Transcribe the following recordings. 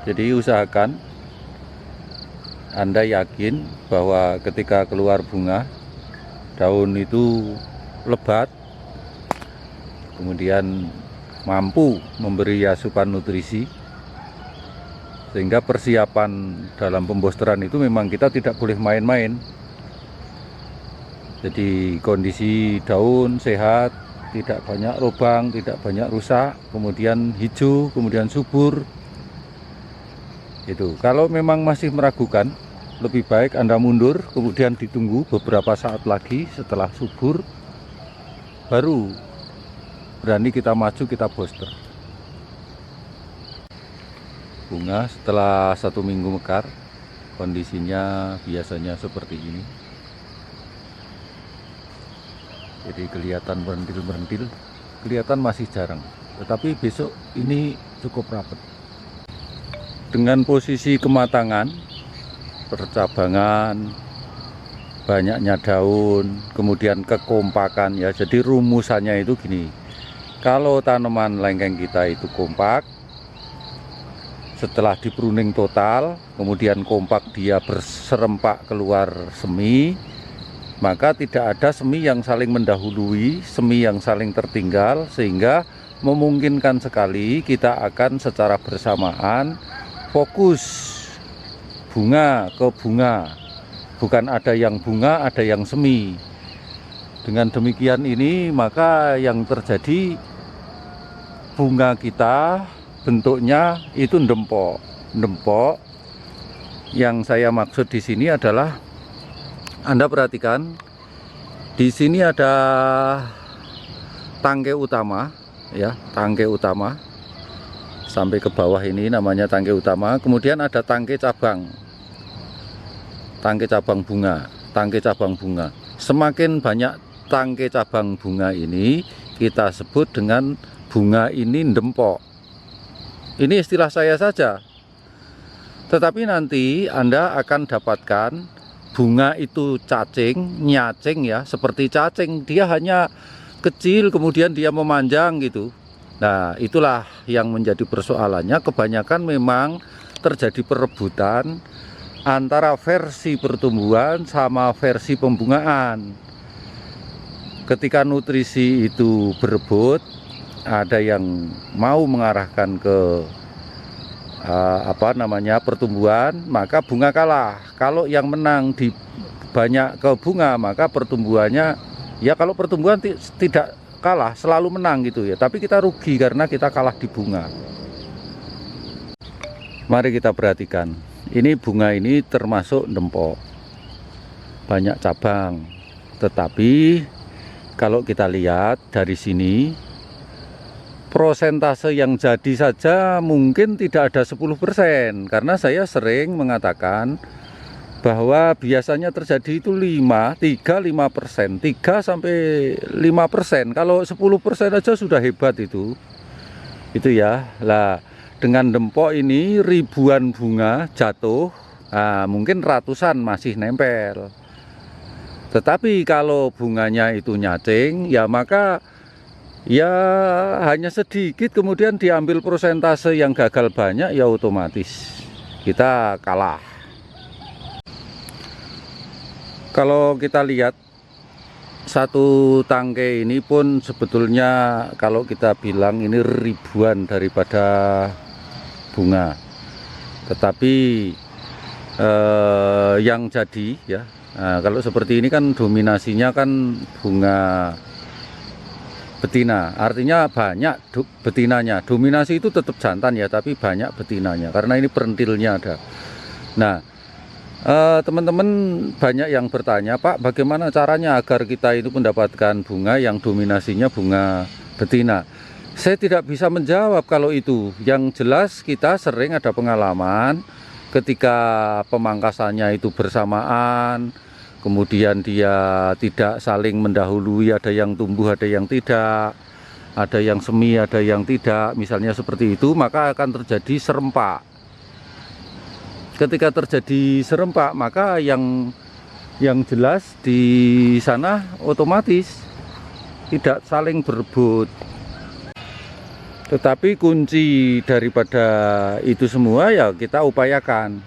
Jadi usahakan Anda yakin bahwa ketika keluar bunga, daun itu lebat, kemudian mampu memberi asupan nutrisi, sehingga persiapan dalam pembosteran itu memang kita tidak boleh main-main. Jadi kondisi daun sehat, tidak banyak lubang, tidak banyak rusak, kemudian hijau, kemudian subur. Itu. Kalau memang masih meragukan, lebih baik Anda mundur, kemudian ditunggu beberapa saat lagi setelah subur, baru berani kita maju, kita booster. Bunga setelah 1 minggu mekar, kondisinya biasanya seperti ini. Jadi kelihatan merentil-merentil, kelihatan masih jarang, tetapi besok ini cukup rapat. Dengan posisi kematangan, percabangan, banyaknya daun, kemudian kekompakan ya. Jadi rumusannya itu gini, kalau tanaman lengkeng kita itu kompak, setelah di pruning total, kemudian kompak dia berserempak keluar semi, maka tidak ada semi yang saling mendahului, semi yang saling tertinggal, sehingga memungkinkan sekali kita akan secara bersamaan fokus bunga ke bunga, bukan ada yang bunga, ada yang semi. Dengan demikian ini maka yang terjadi, bunga kita bentuknya itu ndempok. Ndempok yang saya maksud di sini adalah, Anda perhatikan di sini ada tangkai utama ya, tangkai utama sampai ke bawah ini namanya tangkai utama, kemudian ada tangkai cabang bunga, tangkai cabang bunga. Semakin banyak tangkai cabang bunga ini, kita sebut dengan bunga ini ndempok. Ini istilah saya saja, tetapi nanti Anda akan dapatkan bunga itu cacing, nyacing ya, seperti cacing, dia hanya kecil kemudian dia memanjang gitu. Nah, itulah yang menjadi persoalannya. Kebanyakan memang terjadi perebutan antara versi pertumbuhan sama versi pembungaan. Ketika nutrisi itu berebut, ada yang mau mengarahkan ke pertumbuhan, maka bunga kalah. Kalau yang menang di banyak ke bunga, maka pertumbuhannya ya, kalau pertumbuhan tidak kalah, selalu menang gitu ya, tapi kita rugi karena kita kalah di bunga. Mari kita perhatikan, ini bunga ini termasuk ndempok, banyak cabang, tetapi kalau kita lihat dari sini, prosentase yang jadi saja mungkin tidak ada 10%, karena saya sering mengatakan bahwa biasanya terjadi itu 3-5%, 3-5%. Kalau 10% aja sudah hebat itu ya. Lah, dengan ndempok ini ribuan bunga jatuh, mungkin ratusan masih nempel. Tetapi kalau bunganya itu nyacing, ya maka ya hanya sedikit, kemudian diambil persentase yang gagal banyak, ya otomatis kita kalah. Kalau kita lihat satu tangkai ini pun sebetulnya kalau kita bilang ini ribuan daripada bunga, tetapi yang jadi ya, kalau seperti ini kan dominasinya kan bunga betina, artinya banyak betinanya. Dominasi itu tetap jantan ya, tapi banyak betinanya karena ini perentilnya ada. Nah, teman-teman banyak yang bertanya, Pak, bagaimana caranya agar kita itu mendapatkan bunga yang dominasinya bunga betina? Saya tidak bisa menjawab kalau itu. Yang jelas kita sering ada pengalaman ketika pemangkasannya itu bersamaan, kemudian dia tidak saling mendahului, ada yang tumbuh, ada yang tidak, ada yang semi, ada yang tidak, misalnya seperti itu, maka akan terjadi serempak. Ketika terjadi serempak, maka yang jelas di sana otomatis tidak saling berebut. Tetapi kunci daripada itu semua ya kita upayakan.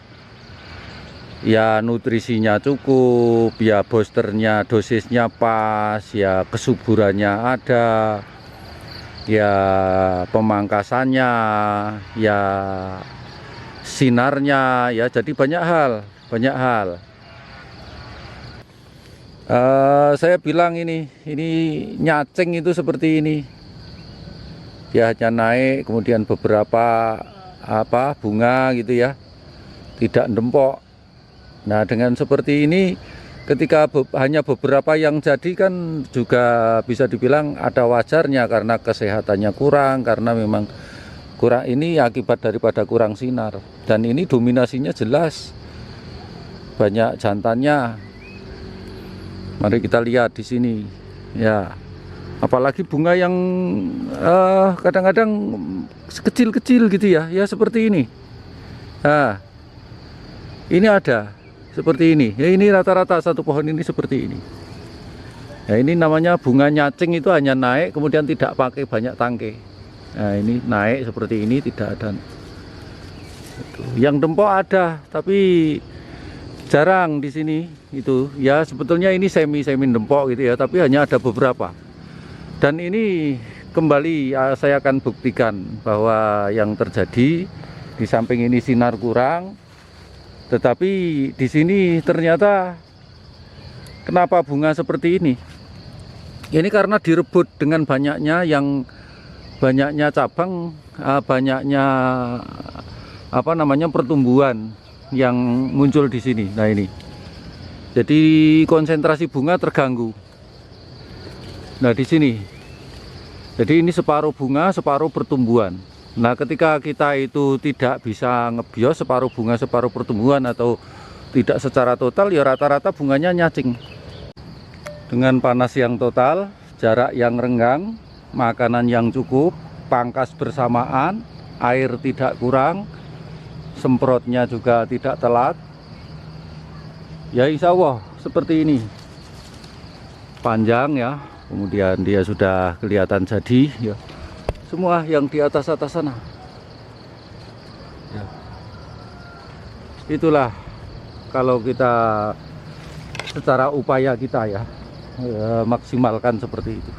Ya nutrisinya cukup, ya boosternya, dosisnya pas, ya kesuburannya ada, ya pemangkasannya, ya sinarnya, ya jadi banyak hal. Saya bilang ini nyacing itu seperti ini. Dia hanya naik, kemudian beberapa bunga gitu ya, tidak ndempok. Nah dengan seperti ini, ketika hanya beberapa yang jadi kan juga bisa dibilang ada wajarnya karena kesehatannya kurang, karena memang kurang ini akibat daripada kurang sinar. Dan ini dominasinya jelas, banyak jantannya. Mari kita lihat di sini, ya. Apalagi bunga yang kadang-kadang kecil-kecil gitu ya, ya seperti ini. Nah, ini ada. Seperti ini, ya ini rata-rata satu pohon ini seperti ini. Ya ini namanya bunga nyacing, itu hanya naik kemudian tidak pakai banyak tangkai. Nah ini naik seperti ini, tidak ada. Yang dempok ada, tapi jarang di sini itu. Ya sebetulnya ini semi dempok gitu ya, tapi hanya ada beberapa. Dan ini kembali saya akan buktikan bahwa yang terjadi di samping ini sinar kurang. Tetapi di sini ternyata kenapa bunga seperti ini? Ini karena direbut dengan banyaknya cabang, banyaknya pertumbuhan yang muncul di sini. Nah ini, jadi konsentrasi bunga terganggu. Nah di sini, jadi ini separuh bunga, separuh pertumbuhan. Nah ketika kita itu tidak bisa ngebios separuh bunga separuh pertumbuhan atau tidak secara total, ya rata-rata bunganya nyacing. Dengan panas yang total, jarak yang renggang, makanan yang cukup, pangkas bersamaan, air tidak kurang, semprotnya juga tidak telat, ya insya Allah seperti ini. Panjang ya, kemudian dia sudah kelihatan jadi ya. Semua yang di atas sana ya. Itulah kalau kita secara upaya kita ya, maksimalkan seperti itu.